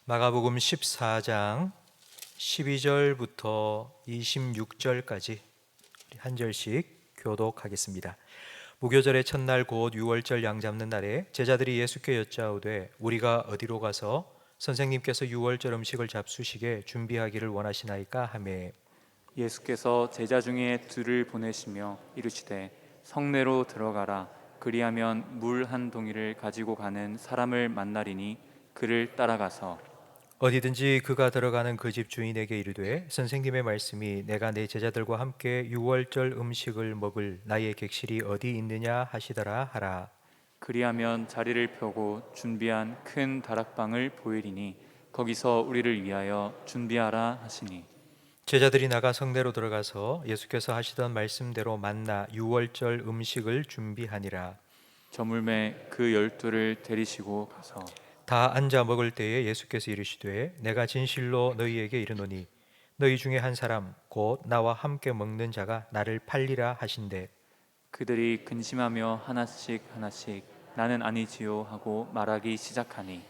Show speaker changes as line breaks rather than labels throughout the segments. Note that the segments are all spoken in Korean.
마가복음 14장 12절부터 26절까지 한 절씩 교독하겠습니다. 무교절의 첫날 곧 유월절 양 잡는 날에 제자들이 예수께 여짜오되 우리가 어디로 가서 선생님께서 유월절 음식을 잡수시게 준비하기를 원하시나이까 하매
예수께서 제자 중에 둘을 보내시며 이르시되 성내로 들어가라. 그리하면 물 한 동이를 가지고 가는 사람을 만나리니 그를 따라가서
어디든지 그가 들어가는 그 집 주인에게 이르되 선생님의 말씀이 내가 내 제자들과 함께 유월절 음식을 먹을 나의 객실이 어디 있느냐 하시더라 하라.
그리하면 자리를 펴고 준비한 큰 다락방을 보이리니 거기서 우리를 위하여 준비하라 하시니
제자들이 나가 성내로 들어가서 예수께서 하시던 말씀대로 만나 유월절 음식을 준비하니라.
저물매 그 12를 데리시고 가서
다 앉아 먹을 때에 예수께서 이르시되 내가 진실로 너희에게 이르노니 너희 중에 한 사람 곧 나와 함께 먹는 자가 나를 팔리라 하신대.
그들이 근심하며 하나씩 나는 아니지요 하고 말하기 시작하니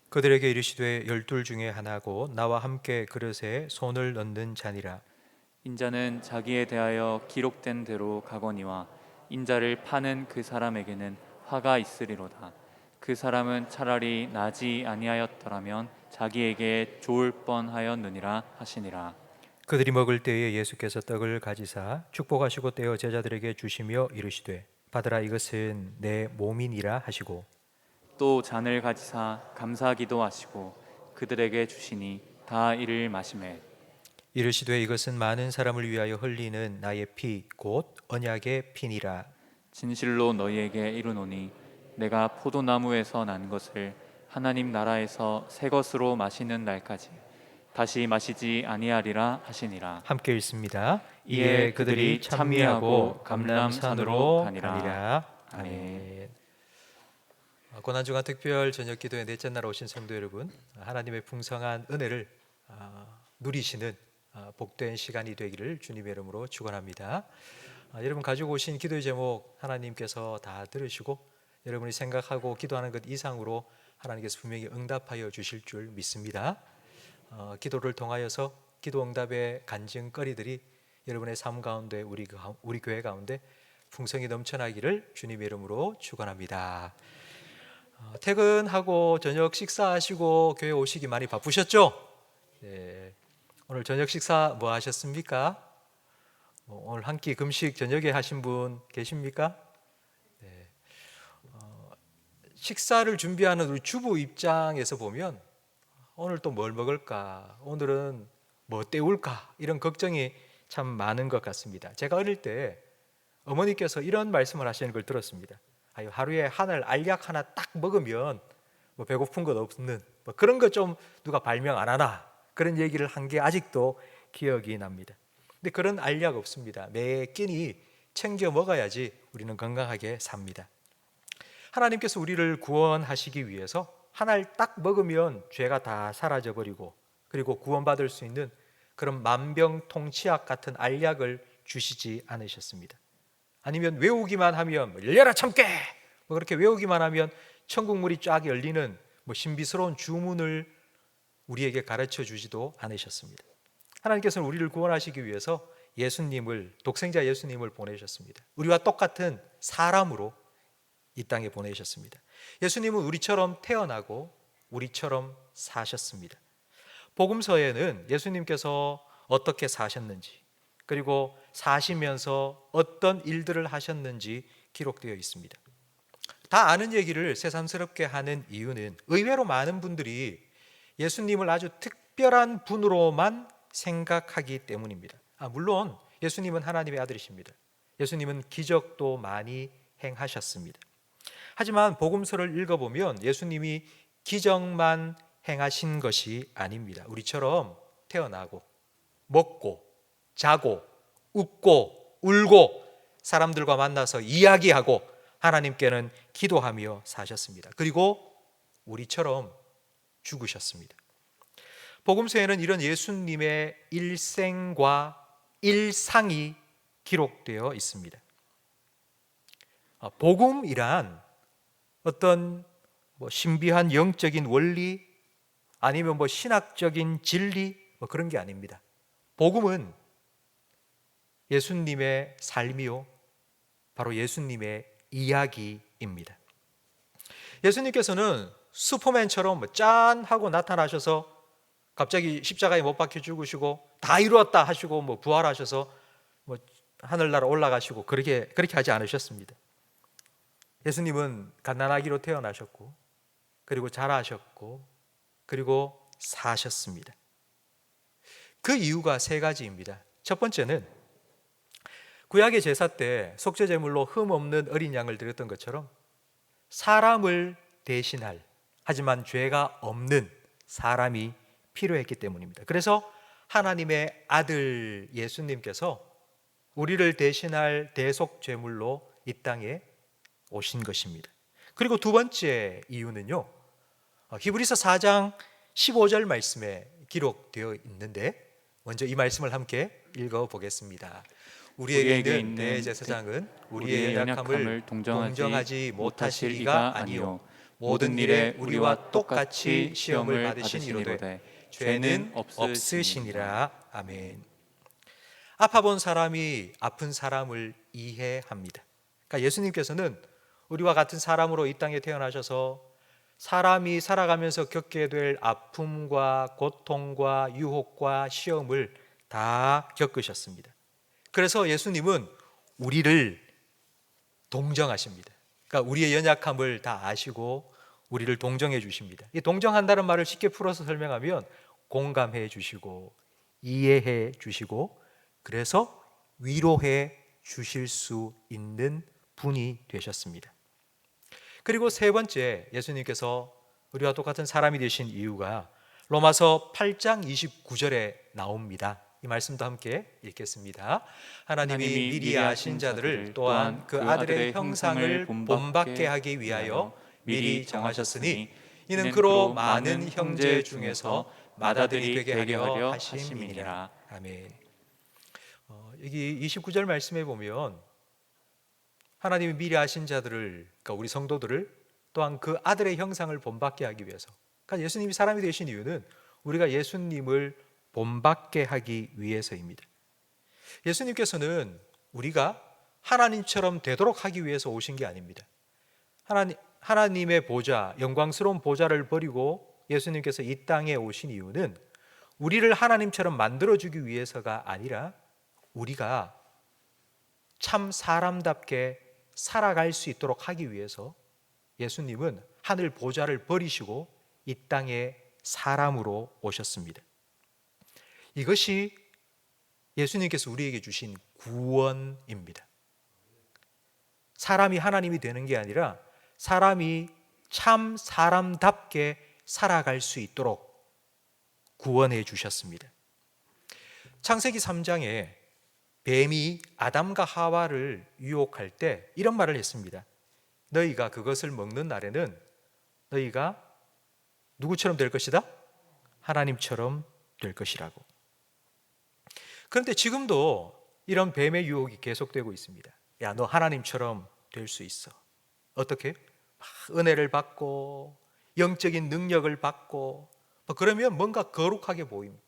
그들에게 이르시되 12 중에 하나고 나와 함께 그릇에 손을 넣는 자니라.
인자는 자기에 대하여 기록된 대로 가거니와 인자를 파는 그 사람에게는 화가 있으리로다. 그 사람은 차라리 나지 아니하였더라면 자기에게 좋을 뻔하였느니라 하시니라.
그들이 먹을 때에 예수께서 떡을 가지사 축복하시고 떼어 제자들에게 주시며 이르시되 받으라 이것은 내 몸이니라 하시고
또 잔을 가지사 감사기도 하시고 그들에게 주시니 다 이를 마시매
이르시되 이것은 많은 사람을 위하여 흘리는 나의 피 곧 언약의 피니라.
진실로 너희에게 이르노니 내가 포도나무에서 난 것을 하나님 나라에서 새 것으로 마시는 날까지 다시 마시지 아니하리라 하시니라.
함께 읽습니다.
이에
이에 그들이 찬미하고 감람산으로 가니라.
아멘.
아멘. 고난주간 특별 저녁 기도의 넷째 날 오신 성도 여러분, 하나님의 풍성한 은혜를 누리시는 복된 시간이 되기를 주님의 이름으로 축원합니다. 여러분 가지고 오신 기도의 제목 하나님께서 다 들으시고 여러분이 생각하고 기도하는 것 이상으로 하나님께서 분명히 응답하여 주실 줄 믿습니다. 기도를 통하여서 기도 응답의 간증거리들이 여러분의 삶 가운데 우리 교회 가운데 풍성히 넘쳐나기를 주님의 이름으로 축원합니다. 퇴근하고 저녁 식사하시고 교회 오시기 많이 바쁘셨죠? 네. 오늘 저녁 식사 뭐 하셨습니까? 오늘 한 끼 금식 저녁에 하신 분 계십니까? 네. 식사를 준비하는 우리 주부 입장에서 보면 오늘 또 뭘 먹을까? 오늘은 뭐 때울까? 이런 걱정이 참 많은 것 같습니다. 제가 어릴 때 어머니께서 이런 말씀을 하시는 걸 들었습니다. 하루에 하늘 알약 하나 딱 먹으면 뭐 배고픈 것 없는 뭐 그런 거 좀 누가 발명 안 하나? 그런 얘기를 한 게 아직도 기억이 납니다. 근데 그런 알약 없습니다. 매 끼니 챙겨 먹어야지 우리는 건강하게 삽니다. 하나님께서 우리를 구원하시기 위해서 하나를 딱 먹으면 죄가 다 사라져 버리고 그리고 구원받을 수 있는 그런 만병통치약 같은 알약을 주시지 않으셨습니다. 아니면 외우기만 하면 열려라 참깨 뭐 그렇게 외우기만 하면 천국문이 쫙 열리는 뭐 신비스러운 주문을 우리에게 가르쳐 주지도 않으셨습니다. 하나님께서는 우리를 구원하시기 위해서 독생자 예수님을 보내셨습니다. 우리와 똑같은 사람으로 이 땅에 보내셨습니다. 예수님은 우리처럼 태어나고 우리처럼 사셨습니다. 복음서에는 예수님께서 어떻게 사셨는지 그리고 사시면서 어떤 일들을 하셨는지 기록되어 있습니다. 다 아는 얘기를 새삼스럽게 하는 이유는 의외로 많은 분들이 예수님을 아주 특별한 분으로만 생각하기 때문입니다. 물론 예수님은 하나님의 아들이십니다. 예수님은 기적도 많이 행하셨습니다. 하지만 복음서를 읽어보면 예수님이 기적만 행하신 것이 아닙니다. 우리처럼 태어나고 먹고 자고 웃고 울고 사람들과 만나서 이야기하고 하나님께는 기도하며 사셨습니다. 그리고 우리처럼 죽으셨습니다. 복음서에는 이런 예수님의 일생과 일상이 기록되어 있습니다. 복음이란 어떤 신비한 영적인 원리 아니면 뭐 신학적인 진리 뭐 그런 게 아닙니다. 복음은 예수님의 삶이요, 바로 예수님의 이야기입니다. 예수님께서는 슈퍼맨처럼 짠 하고 나타나셔서 갑자기 십자가에 못 박혀 죽으시고 다 이루었다 하시고 뭐 부활하셔서 뭐 하늘나라 올라가시고 그렇게 하지 않으셨습니다. 예수님은 갓난아기로 태어나셨고, 그리고 자라셨고, 그리고 사셨습니다. 그 이유가 세 가지입니다. 첫 번째는 구약의 제사 때 속죄제물로 흠 없는 어린 양을 드렸던 것처럼 사람을 대신할, 하지만 죄가 없는 사람이 필요했기 때문입니다. 그래서 하나님의 아들 예수님께서 우리를 대신할 대속죄물로 이 땅에 오신 것입니다. 그리고 두 번째 이유는요, 히브리서 4장 15절 말씀에 기록되어 있는데, 먼저 이 말씀을 함께 읽어보겠습니다. 우리에게 있는 대제사장은 우리의 연약함을 동정하지 못하실 이가 아니요 모든 일에 우리와 똑같이 시험을 받으시니로되 죄는 없으시니라. 아멘. 아파본 사람이 아픈 사람을 이해합니다. 그러니까 예수님께서는 우리와 같은 사람으로 이 땅에 태어나셔서 사람이 살아가면서 겪게 될 아픔과 고통과 유혹과 시험을 다 겪으셨습니다. 그래서 예수님은 우리를 동정하십니다. 그러니까 우리의 연약함을 다 아시고 우리를 동정해 주십니다. 이 동정한다는 말을 쉽게 풀어서 설명하면 공감해 주시고 이해해 주시고 그래서 위로해 주실 수 있는 분이 되셨습니다. 그리고 세 번째, 예수님께서 우리와 똑같은 사람이 되신 이유가 로마서 8장 29절에 나옵니다. 이 말씀도 함께 읽겠습니다. 하나님이 미리 아신 자들을 또한 그 아들의 형상을 본받게 하기 위하여 미리 정하셨으니 이는 그로 많은 형제 중에서 맏아들이 되게 하려 하심이니라. 아멘. 여기 29절 말씀에 보면 하나님이 미리 아신 자들을, 그러니까 우리 성도들을 또한 그 아들의 형상을 본받게 하기 위해서, 그러니까 예수님이 사람이 되신 이유는 우리가 예수님을 본받게 하기 위해서입니다. 예수님께서는 우리가 하나님처럼 되도록 하기 위해서 오신 게 아닙니다. 하나님의 보좌, 영광스러운 보좌를 버리고 예수님께서 이 땅에 오신 이유는 우리를 하나님처럼 만들어주기 위해서가 아니라 우리가 참 사람답게 살아갈 수 있도록 하기 위해서 예수님은 하늘 보좌를 버리시고 이 땅에 사람으로 오셨습니다. 이것이 예수님께서 우리에게 주신 구원입니다. 사람이 하나님이 되는 게 아니라 사람이 참 사람답게 살아갈 수 있도록 구원해 주셨습니다. 창세기 3장에 뱀이 아담과 하와를 유혹할 때 이런 말을 했습니다. 너희가 그것을 먹는 날에는 너희가 누구처럼 될 것이다? 하나님처럼 될 것이라고. 그런데 지금도 이런 뱀의 유혹이 계속되고 있습니다. 야, 너 하나님처럼 될 수 있어. 어떻게? 은혜를 받고 영적인 능력을 받고 그러면 뭔가 거룩하게 보입니다.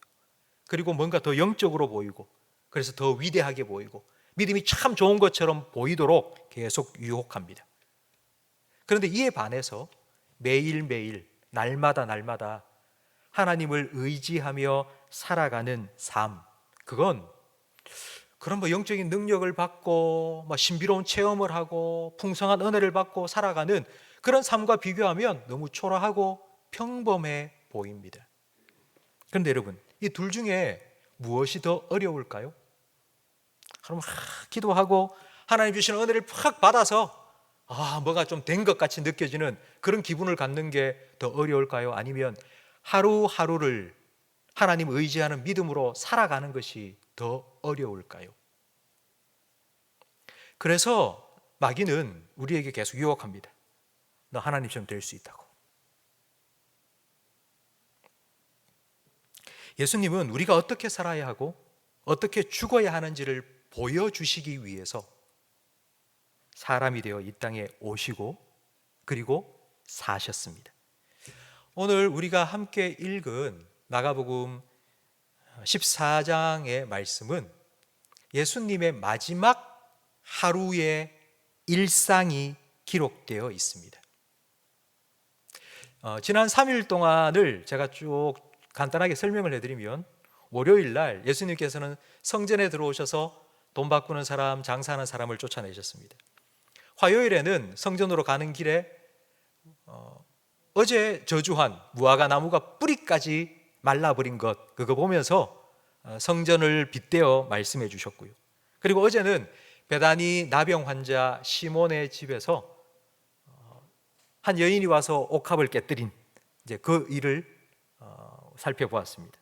그리고 뭔가 더 영적으로 보이고 그래서 더 위대하게 보이고 믿음이 참 좋은 것처럼 보이도록 계속 유혹합니다. 그런데 이에 반해서 매일매일 날마다 하나님을 의지하며 살아가는 삶, 그건 그런 영적인 능력을 받고 신비로운 체험을 하고 풍성한 은혜를 받고 살아가는 그런 삶과 비교하면 너무 초라하고 평범해 보입니다. 그런데 여러분, 이 둘 중에 무엇이 더 어려울까요? 그럼 기도하고 하나님 주시는 은혜를 팍 받아서 뭐가 좀 된 것 같이 느껴지는 그런 기분을 갖는 게 더 어려울까요? 아니면 하루하루를 하나님 의지하는 믿음으로 살아가는 것이 더 어려울까요? 그래서 마귀는 우리에게 계속 유혹합니다. 너 하나님처럼 될 수 있다고. 예수님은 우리가 어떻게 살아야 하고 어떻게 죽어야 하는지를 보여주시기 위해서 사람이 되어 이 땅에 오시고 그리고 사셨습니다. 오늘 우리가 함께 읽은 마가복음 14장의 말씀은 예수님의 마지막 하루의 일상이 기록되어 있습니다. 지난 3일 동안을 제가 쭉 간단하게 설명을 해드리면, 월요일 날 예수님께서는 성전에 들어오셔서 돈 바꾸는 사람, 장사하는 사람을 쫓아내셨습니다. 화요일에는 성전으로 가는 길에 어제 저주한 무화과 나무가 뿌리까지 말라버린 것, 그거 보면서 성전을 빗대어 말씀해 주셨고요. 그리고 어제는 베다니 나병 환자 시몬의 집에서 한 여인이 와서 옥합을 깨뜨린 이제 그 일을 살펴보았습니다.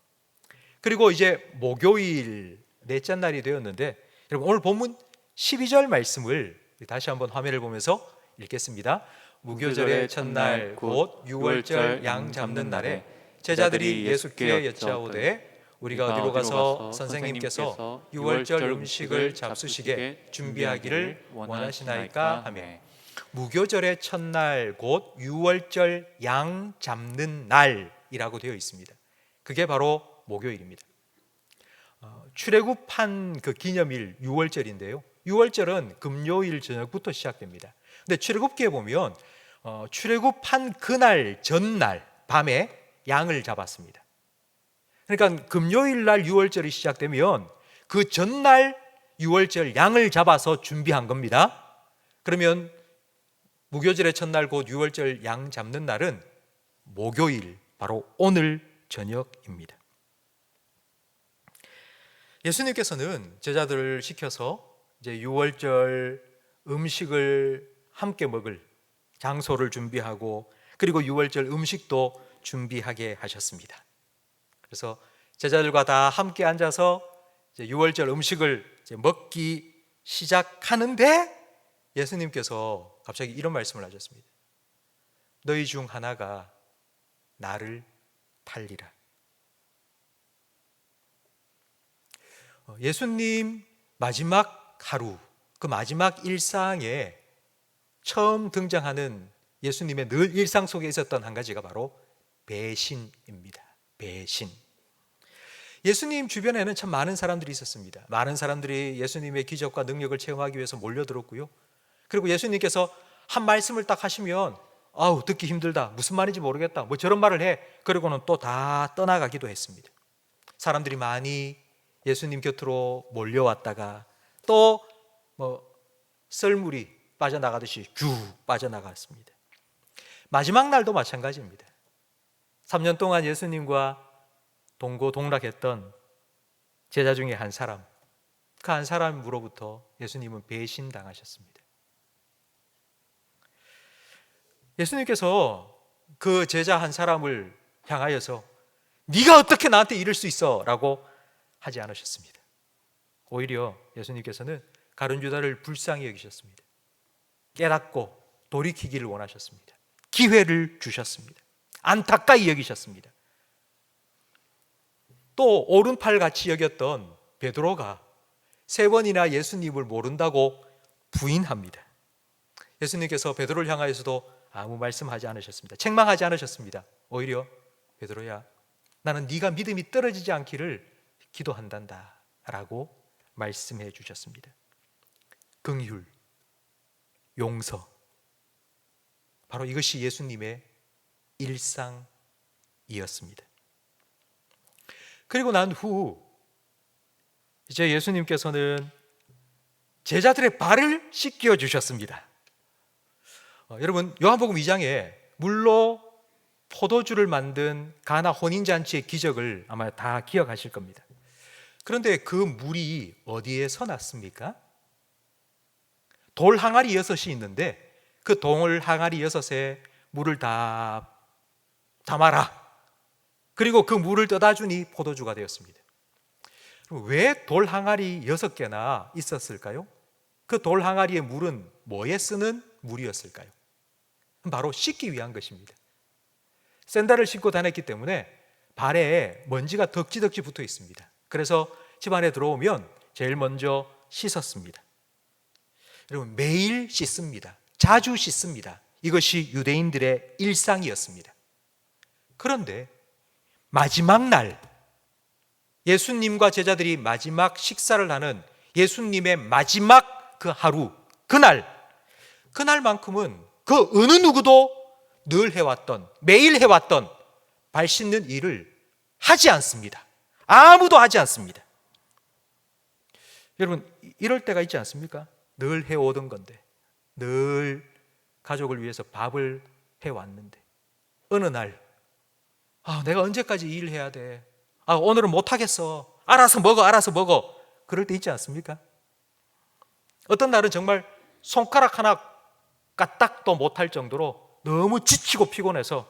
그리고 이제 목요일 넷째 날이 되었는데, 여러분 오늘 본문 12절 말씀을 다시 한번 화면을 보면서 읽겠습니다. 무교절의 첫날 곧 유월절 양 잡는 날에 제자들이 예수께 여짜오되 우리가 어디로 가서 선생님께서 유월절 음식을 잡수시게 준비하기를 원하시나이까 하매, 무교절의 첫날 곧 유월절 양 잡는 날이라고 되어 있습니다. 그게 바로 목요일입니다. 출애굽한 그 기념일 유월절인데요, 유월절은 금요일 저녁부터 시작됩니다. 근데 출애굽기에 보면 출애굽한 그날 전날 밤에 양을 잡았습니다. 그러니까 금요일 날 유월절이 시작되면 그 전날 유월절 양을 잡아서 준비한 겁니다. 그러면 무교절의 첫날 곧 유월절 양 잡는 날은 목요일, 바로 오늘 저녁입니다. 예수님께서는 제자들을 시켜서 이제 유월절 음식을 함께 먹을 장소를 준비하고, 그리고 유월절 음식도 준비하게 하셨습니다. 그래서 제자들과 다 함께 앉아서 이제 유월절 음식을 이제 먹기 시작하는데, 예수님께서 갑자기 이런 말씀을 하셨습니다. 너희 중 하나가 나를 팔리라. 예수님 마지막 하루, 그 마지막 일상에 처음 등장하는 예수님의 늘 일상 속에 있었던 한 가지가 바로 배신입니다. 배신. 예수님 주변에는 참 많은 사람들이 있었습니다. 많은 사람들이 예수님의 기적과 능력을 체험하기 위해서 몰려들었고요. 그리고 예수님께서 한 말씀을 딱 하시면 아우 듣기 힘들다, 무슨 말인지 모르겠다, 뭐 저런 말을 해, 그러고는 또 다 떠나가기도 했습니다. 사람들이 많이 예수님 곁으로 몰려왔다가 또 썰물이 빠져나가듯이 쭉 빠져나갔습니다. 마지막 날도 마찬가지입니다. 3년 동안 예수님과 동고동락했던 제자 중에 한 사람, 그 한 사람으로부터 예수님은 배신당하셨습니다. 예수님께서 그 제자 한 사람을 향하여서 네가 어떻게 나한테 이럴 수 있어? 라고 하지 않으셨습니다. 오히려 예수님께서는 가룟 유다를 불쌍히 여기셨습니다. 깨닫고 돌이키기를 원하셨습니다. 기회를 주셨습니다. 안타까이 여기셨습니다. 또 오른팔 같이 여겼던 베드로가 3번이나 예수님을 모른다고 부인합니다. 예수님께서 베드로를 향하여서도 아무 말씀하지 않으셨습니다. 책망하지 않으셨습니다. 오히려 베드로야, 나는 네가 믿음이 떨어지지 않기를 기도한단다 라고 말씀해 주셨습니다. 긍휼, 용서, 바로 이것이 예수님의 일상이었습니다. 그리고 난 후 이제 예수님께서는 제자들의 발을 씻겨 주셨습니다. 여러분 요한복음 2장에 물로 포도주를 만든 가나 혼인잔치의 기적을 아마 다 기억하실 겁니다. 그런데 그 물이 어디에서 났습니까? 돌 항아리 6이 있는데 그 돌 항아리 6에 물을 다 담아라. 그리고 그 물을 떠다 주니 포도주가 되었습니다. 왜 돌 항아리 6개나 있었을까요? 그 돌 항아리의 물은 뭐에 쓰는 물이었을까요? 바로 씻기 위한 것입니다. 샌들을 신고 다녔기 때문에 발에 먼지가 덕지덕지 붙어 있습니다. 그래서 집 안에 들어오면 제일 먼저 씻었습니다. 여러분 매일 씻습니다. 자주 씻습니다. 이것이 유대인들의 일상이었습니다. 그런데 마지막 날 예수님과 제자들이 마지막 식사를 하는 예수님의 마지막 그 하루, 그날만큼은 그 어느 누구도 늘 해왔던, 매일 해왔던 발 씻는 일을 하지 않습니다. 아무도 하지 않습니다. 여러분, 이럴 때가 있지 않습니까? 늘 해오던 건데, 늘 가족을 위해서 밥을 해왔는데 어느 날 내가 언제까지 이 일을 해야 돼? 오늘은 못하겠어. 알아서 먹어. 그럴 때 있지 않습니까? 어떤 날은 정말 손가락 하나 까딱도 못할 정도로 너무 지치고 피곤해서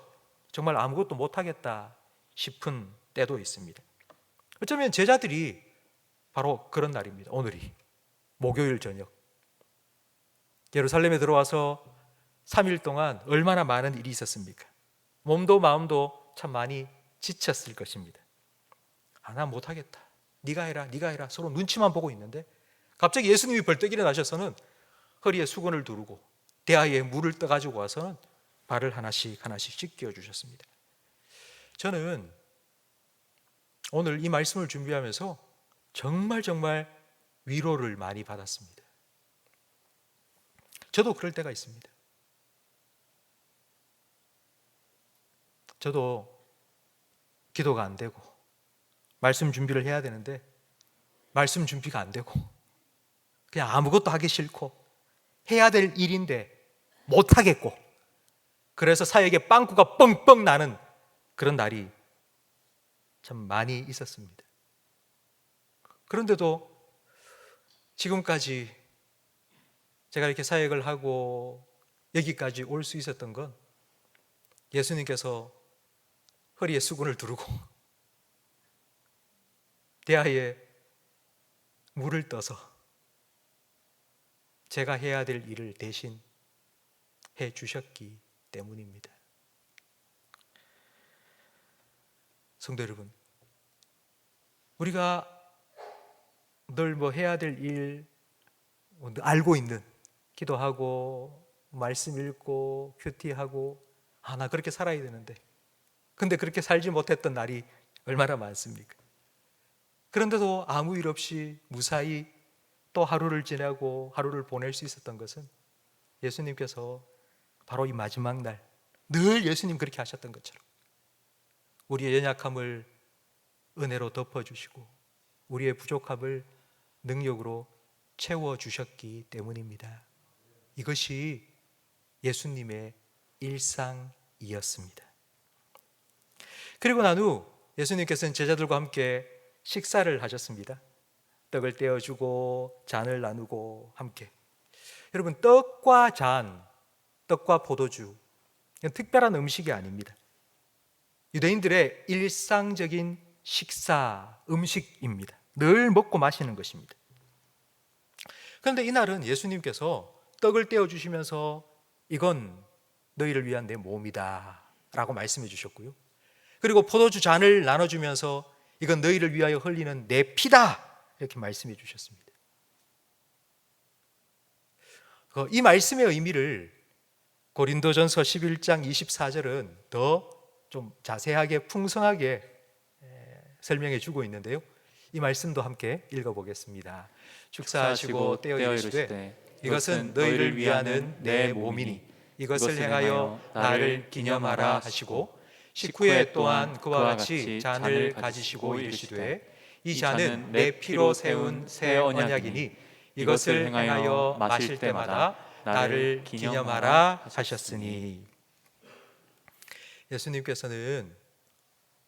정말 아무것도 못하겠다 싶은 때도 있습니다. 어쩌면 제자들이 바로 그런 날입니다. 오늘이 목요일 저녁 예루살렘에 들어와서 3일 동안 얼마나 많은 일이 있었습니까? 몸도 마음도 참 많이 지쳤을 것입니다. 난 못하겠다. 네가 해라. 서로 눈치만 보고 있는데 갑자기 예수님이 벌떡 일어나셔서는 허리에 수건을 두르고 대야에 물을 떠가지고 와서는 발을 하나씩 씻겨 주셨습니다. 저는 오늘 이 말씀을 준비하면서 정말 위로를 많이 받았습니다. 저도 그럴 때가 있습니다. 저도 기도가 안 되고 말씀 준비를 해야 되는데 말씀 준비가 안 되고 그냥 아무것도 하기 싫고 해야 될 일인데 못 하겠고 그래서 사역에 빵꾸가 뻥뻥 나는 그런 날이 참 많이 있었습니다. 그런데도 지금까지 제가 이렇게 사역을 하고 여기까지 올 수 있었던 건 예수님께서 허리에 수건을 두르고 대야에 물을 떠서 제가 해야 될 일을 대신 해 주셨기 때문입니다. 성도 여러분, 우리가 늘 해야 될 일 알고 있는 기도하고 말씀 읽고 큐티하고 나 그렇게 살아야 되는데 근데 그렇게 살지 못했던 날이 얼마나 많습니까? 그런데도 아무 일 없이 무사히 또 하루를 지나고 하루를 보낼 수 있었던 것은 예수님께서 바로 이 마지막 날 늘 예수님 그렇게 하셨던 것처럼 우리의 연약함을 은혜로 덮어주시고 우리의 부족함을 능력으로 채워주셨기 때문입니다. 이것이 예수님의 일상이었습니다. 그리고 난 후 예수님께서는 제자들과 함께 식사를 하셨습니다. 떡을 떼어주고 잔을 나누고 함께. 여러분, 떡과 잔, 떡과 포도주, 이건 특별한 음식이 아닙니다. 유대인들의 일상적인 식사, 음식입니다. 늘 먹고 마시는 것입니다. 그런데 이날은 예수님께서 떡을 떼어주시면서 이건 너희를 위한 내 몸이다 라고 말씀해 주셨고요. 그리고 포도주 잔을 나눠주면서 이건 너희를 위하여 흘리는 내 피다 이렇게 말씀해 주셨습니다. 이 말씀의 의미를 고린도전서 11장 24절은 더 좀 자세하게 풍성하게 설명해 주고 있는데요. 이 말씀도 함께 읽어보겠습니다. 축사하시고 떼어 이르시되 이것은 너희를 위하는 내 몸이니 이것을 행하여 나를 기념하라 하시고 식후에 또한 그와 같이 잔을 가지시고 이르시되 이 잔은 내 피로 세운 새 언약이니 이것을 행하여 마실 때마다 나를 기념하라 하셨으니. 예수님께서는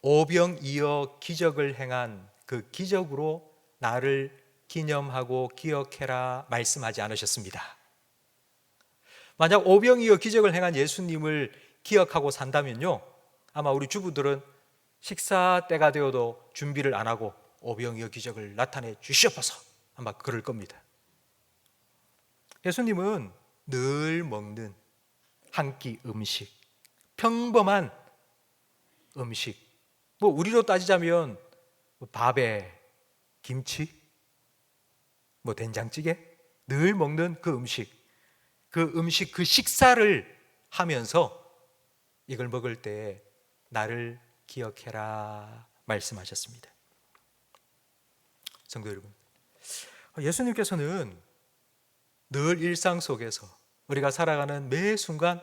오병이어 기적을 행한 그 기적으로 나를 기념하고 기억해라 말씀하지 않으셨습니다. 만약 오병이어 기적을 행한 예수님을 기억하고 산다면요, 아마 우리 주부들은 식사 때가 되어도 준비를 안 하고 오병이어 기적을 나타내 주시옵소서 아마 그럴 겁니다. 예수님은 늘 먹는 한 끼 음식, 평범한 음식, 우리로 따지자면 밥에 김치, 된장찌개, 늘 먹는 그 음식, 그 식사를 하면서 이걸 먹을 때 나를 기억해라 말씀하셨습니다. 성도 여러분, 예수님께서는 늘 일상 속에서 우리가 살아가는 매 순간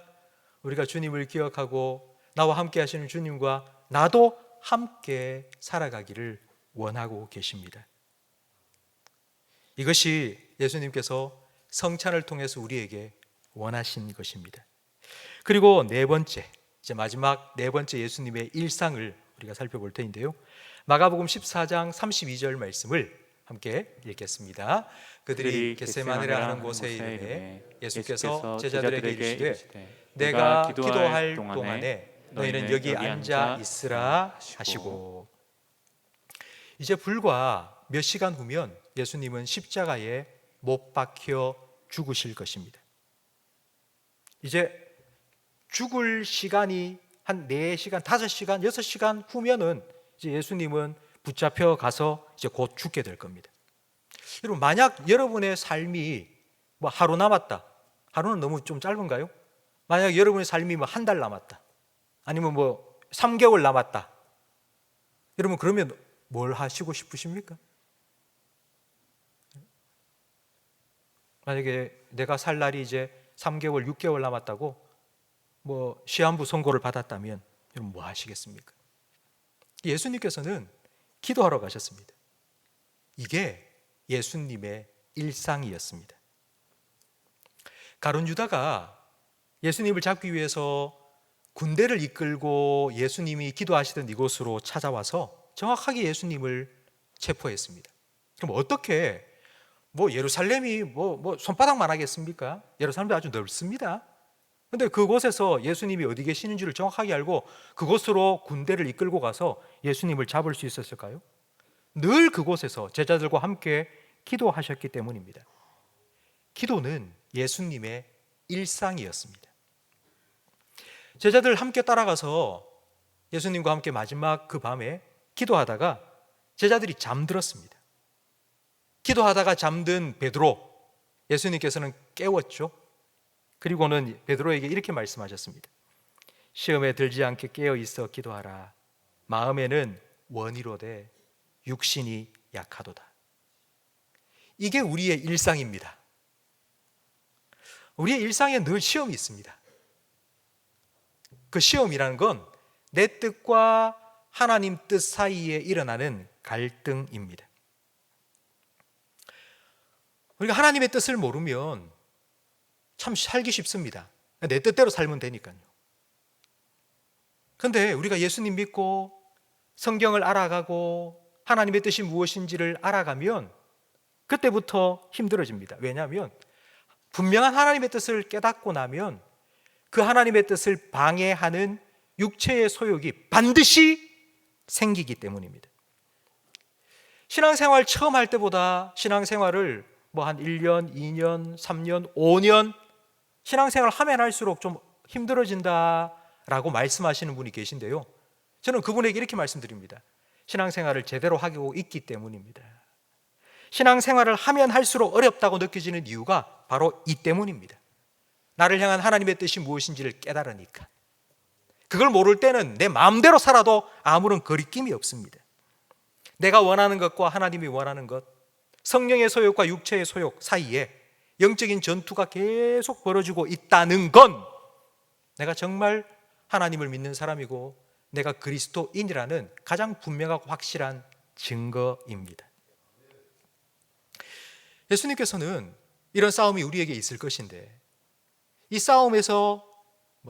우리가 주님을 기억하고 나와 함께 하시는 주님과 나도 함께 살아가기를 원하고 계십니다. 이것이 예수님께서 성찬을 통해서 우리에게 원하신 것입니다. 그리고 네 번째, 이제 마지막 네 번째 예수님의 일상을 우리가 살펴볼 텐데요. 마가복음 14장 32절 말씀을 함께 읽겠습니다. 그들이 겟세마네라 하는 곳에 이르매 예수께서 제자들에게 이르시되 내가 기도할 동안에 너희는 여기 앉아 있으라 하시고, 이제 불과 몇 시간 후면 예수님은 십자가에 못 박혀 죽으실 것입니다. 이제 죽을 시간이 한 4시간, 5시간, 6시간 후면은 이제 예수님은 붙잡혀 가서 이제 곧 죽게 될 겁니다. 여러분, 만약 여러분의 삶이 뭐 하루 남았다. 하루는 너무 좀 짧은가요? 만약 여러분의 삶이 뭐 한 달 남았다. 아니면 뭐 3개월 남았다. 여러분, 그러면 뭘 하시고 싶으십니까? 만약에 내가 살 날이 이제 3개월, 6개월 남았다고 뭐 시한부 선고를 받았다면 여러분 뭐 하시겠습니까? 예수님께서는 기도하러 가셨습니다. 이게 예수님의 일상이었습니다. 가룟 유다가 예수님을 잡기 위해서 군대를 이끌고 예수님이 기도하시던 이곳으로 찾아와서 정확하게 예수님을 체포했습니다. 그럼 어떻게 뭐 예루살렘이 뭐 손바닥만 하겠습니까? 예루살렘도 아주 넓습니다. 근데 그곳에서 예수님이 어디 계시는 줄을 정확하게 알고 그곳으로 군대를 이끌고 가서 예수님을 잡을 수 있었을까요? 늘 그곳에서 제자들과 함께 기도하셨기 때문입니다. 기도는 예수님의 일상이었습니다. 제자들 함께 따라가서 예수님과 함께 마지막 그 밤에 기도하다가 제자들이 잠들었습니다. 기도하다가 잠든 베드로, 예수님께서는 깨웠죠. 그리고는 베드로에게 이렇게 말씀하셨습니다. 시험에 들지 않게 깨어 있어 기도하라. 마음에는 원이로되 육신이 약하도다. 이게 우리의 일상입니다. 우리의 일상에 늘 시험이 있습니다. 그 시험이라는 건 내 뜻과 하나님 뜻 사이에 일어나는 갈등입니다. 우리가 하나님의 뜻을 모르면 참 살기 쉽습니다. 내 뜻대로 살면 되니까요. 그런데 우리가 예수님 믿고 성경을 알아가고 하나님의 뜻이 무엇인지를 알아가면 그때부터 힘들어집니다. 왜냐하면 분명한 하나님의 뜻을 깨닫고 나면 그 하나님의 뜻을 방해하는 육체의 소욕이 반드시 생기기 때문입니다. 신앙생활 처음 할 때보다 신앙생활을 뭐 한 1년, 2년, 3년, 5년 신앙생활 하면 할수록 좀 힘들어진다라고 말씀하시는 분이 계신데요. 저는 그분에게 이렇게 말씀드립니다. 신앙생활을 제대로 하고 있기 때문입니다. 신앙생활을 하면 할수록 어렵다고 느껴지는 이유가 바로 이 때문입니다. 나를 향한 하나님의 뜻이 무엇인지를 깨달으니까. 그걸 모를 때는 내 마음대로 살아도 아무런 거리낌이 없습니다. 내가 원하는 것과 하나님이 원하는 것, 성령의 소욕과 육체의 소욕 사이에 영적인 전투가 계속 벌어지고 있다는 건 내가 정말 하나님을 믿는 사람이고 내가 그리스도인이라는 가장 분명하고 확실한 증거입니다. 예수님께서는 이런 싸움이 우리에게 있을 것인데 이 싸움에서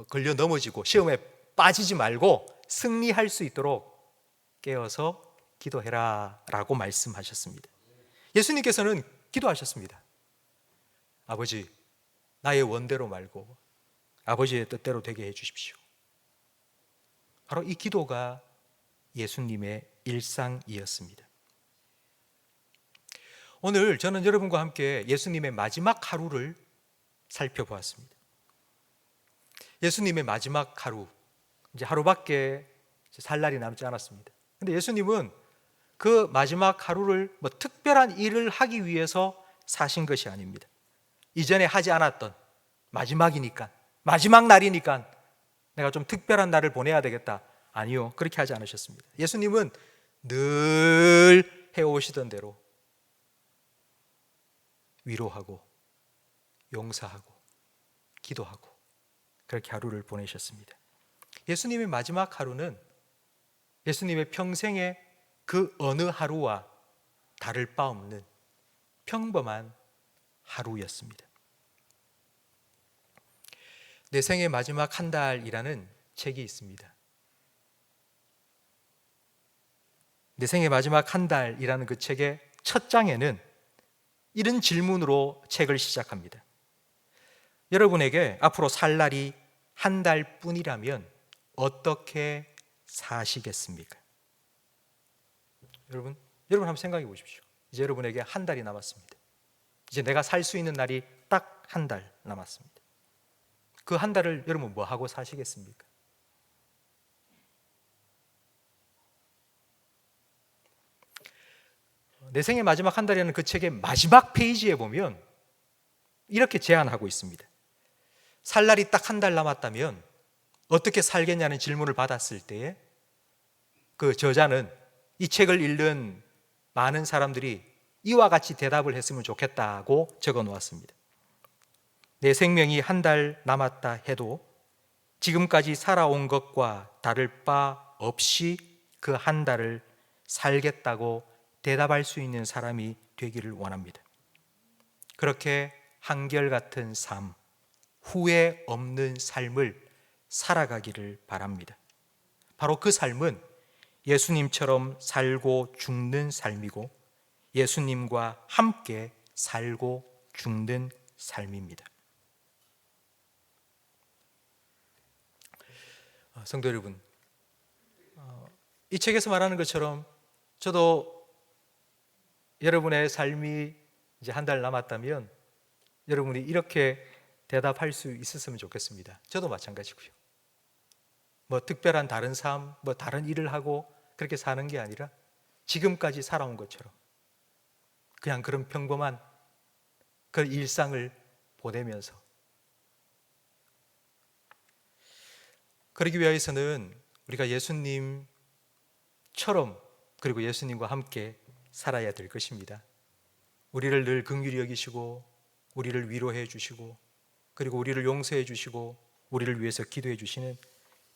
걸려 넘어지고 시험에 빠지지 말고 승리할 수 있도록 깨어서 기도해라 라고 말씀하셨습니다. 예수님께서는 기도하셨습니다. 아버지, 나의 원대로 말고 아버지의 뜻대로 되게 해주십시오. 바로 이 기도가 예수님의 일상이었습니다. 오늘 저는 여러분과 함께 예수님의 마지막 하루를 살펴보았습니다. 예수님의 마지막 하루, 이제 하루밖에 살 날이 남지 않았습니다. 근데 예수님은 그 마지막 하루를 뭐 특별한 일을 하기 위해서 사신 것이 아닙니다. 이전에 하지 않았던 마지막이니까, 마지막 날이니까 내가 좀 특별한 날을 보내야 되겠다. 아니요, 그렇게 하지 않으셨습니다. 예수님은 늘 해오시던 대로 위로하고 용서하고 기도하고 그렇게 하루를 보내셨습니다. 예수님의 마지막 하루는 예수님의 평생의 그 어느 하루와 다를 바 없는 평범한 하루였습니다. 내 생의 마지막 한 달이라는 책이 있습니다. 내 생의 마지막 한 달이라는 그 책의 첫 장에는 이런 질문으로 책을 시작합니다. 여러분에게 앞으로 살 날이 한 달뿐이라면 어떻게 사시겠습니까? 여러분 한번 생각해 보십시오. 이제 여러분에게 한 달이 남았습니다. 이제 내가 살 수 있는 날이 딱 한 달 남았습니다. 그 한 달을 여러분 뭐 하고 사시겠습니까? 내 생의 마지막 한 달이라는 그 책의 마지막 페이지에 보면 이렇게 제안하고 있습니다. 살 날이 딱 한 달 남았다면 어떻게 살겠냐는 질문을 받았을 때에 그 저자는 이 책을 읽는 많은 사람들이 이와 같이 대답을 했으면 좋겠다고 적어 놓았습니다. 내 생명이 한 달 남았다 해도 지금까지 살아온 것과 다를 바 없이 그 한 달을 살겠다고 대답할 수 있는 사람이 되기를 원합니다. 그렇게 한결같은 삶, 후회 없는 삶을 살아가기를 바랍니다. 바로 그 삶은 예수님처럼 살고 죽는 삶이고 예수님과 함께 살고 죽는 삶입니다. 성도 여러분, 이 책에서 말하는 것처럼 저도 여러분의 삶이 이제 한 달 남았다면 여러분이 이렇게 대답할 수 있었으면 좋겠습니다. 저도 마찬가지고요. 뭐 특별한 다른 삶, 뭐 다른 일을 하고 그렇게 사는 게 아니라 지금까지 살아온 것처럼 그냥 그런 평범한 그 일상을 보내면서 그러기 위해서는 우리가 예수님처럼 그리고 예수님과 함께 살아야 될 것입니다. 우리를 늘 긍휼히 여기시고 우리를 위로해 주시고 그리고 우리를 용서해 주시고 우리를 위해서 기도해 주시는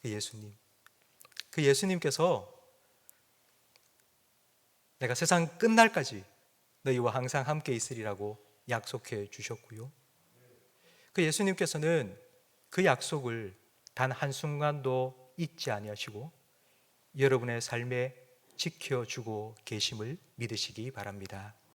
그 예수님. 그 예수님께서 내가 세상 끝날까지 너희와 항상 함께 있으리라고 약속해 주셨고요. 그 예수님께서는 그 약속을 단 한순간도 잊지 아니하시고 여러분의 삶에 지켜주고 계심을 믿으시기 바랍니다.